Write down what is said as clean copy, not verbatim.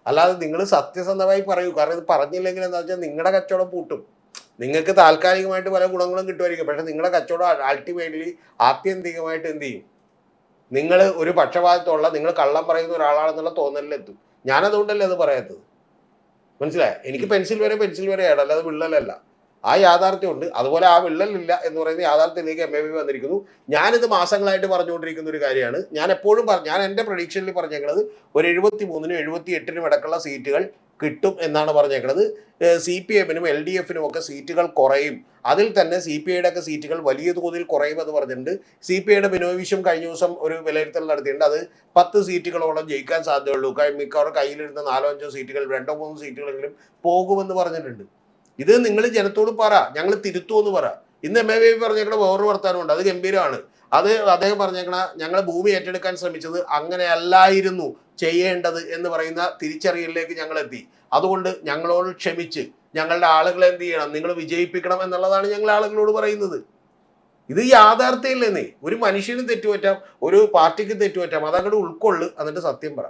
അല്ലാതെ നിങ്ങൾ സത്യസന്ധമായി പറയൂ. കാരണം ഇത് പറഞ്ഞില്ലെങ്കിൽ എന്താ വെച്ചാൽ നിങ്ങളുടെ കച്ചവടം പൂട്ടും. നിങ്ങൾക്ക് താൽക്കാലികമായിട്ട് പല ഗുണങ്ങളും കിട്ടുമായിരിക്കും, പക്ഷെ നിങ്ങളുടെ കച്ചവടം അൾട്ടിമേറ്റ്ലി ആത്യന്തികമായിട്ട് എന്ത് ചെയ്യും? നിങ്ങൾ ഒരു പക്ഷപാതത്തുള്ള, നിങ്ങൾ കള്ളം പറയുന്ന ഒരാളാണെന്നുള്ള തോന്നലിലെത്തും. ഞാനതുകൊണ്ടല്ലേ അത് പറയാത്തത്. മനസ്സിലായോ? എനിക്ക് പെൻസിൽ വരെയാണ്, അല്ലാതെ വിള്ളലല്ല. ആ യാഥാർത്ഥ്യമുണ്ട്. അതുപോലെ ആ വിള്ളലില്ല എന്ന് പറയുന്ന യാഥാർത്ഥ്യത്തിലേക്ക് MAV വന്നിരിക്കുന്നു. ഞാനിത് മാസങ്ങളായിട്ട് പറഞ്ഞുകൊണ്ടിരിക്കുന്ന ഒരു കാര്യമാണ്. ഞാൻ എപ്പോഴും ഞാൻ എൻ്റെ പ്രഡിക്ഷനിൽ പറഞ്ഞേക്കുന്നത് ഒരു 73-നും 78-നും ഇടക്കുള്ള സീറ്റുകൾ കിട്ടും എന്നാണ് പറഞ്ഞേക്കുന്നത്. CPM-നും LDF-നും ഒക്കെ സീറ്റുകൾ കുറയും. അതിൽ തന്നെ CPI-യുടെ ഒക്കെ സീറ്റുകൾ വലിയ തോതിൽ കുറയുമെന്ന് പറഞ്ഞിട്ടുണ്ട്. CPI-യുടെ ബിനോയ് വിശ്വം കഴിഞ്ഞ ദിവസം ഒരു വിലയിരുത്തൽ നടത്തിയിട്ടുണ്ട്. അത് 10 സീറ്റുകളോളം ജയിക്കാൻ സാധ്യതയുള്ളൂ. മിക്കവാറും കയ്യിലിരുന്ന 4-5 സീറ്റുകൾ, 2-3 സീറ്റുകളെങ്കിലും പോകുമെന്ന് പറഞ്ഞിട്ടുണ്ട്. ഇത് നിങ്ങൾ ജനത്തോട് പറ, ഞങ്ങൾ തിരുത്തുമെന്ന് പറ. ഇന്ന് MAV പറഞ്ഞേക്കണ വേറൊരു വർത്താനമുണ്ട്, അത് ഗംഭീരമാണ്. അത് അദ്ദേഹം പറഞ്ഞേക്കണ, ഞങ്ങൾ ഭൂമി ഏറ്റെടുക്കാൻ ശ്രമിച്ചത് അങ്ങനെയല്ലായിരുന്നു ചെയ്യേണ്ടത് എന്ന് പറയുന്ന തിരിച്ചറിയലിലേക്ക് ഞങ്ങൾ എത്തി. അതുകൊണ്ട് ഞങ്ങളോട് ക്ഷമിച്ച് ഞങ്ങളുടെ ആളുകളെ എന്ത് ചെയ്യണം, നിങ്ങൾ വിജയിപ്പിക്കണം എന്നുള്ളതാണ് ഞങ്ങൾ ആളുകളോട് പറയുന്നത്. ഇത് യാഥാർത്ഥ്യമില്ലെന്നേ. ഒരു മനുഷ്യനും തെറ്റുപറ്റാം, ഒരു പാർട്ടിക്ക് തെറ്റുപറ്റാം. അതങ്ങോട്ട് ഉൾക്കൊള്ളു, എന്നിട്ട് സത്യം പറ.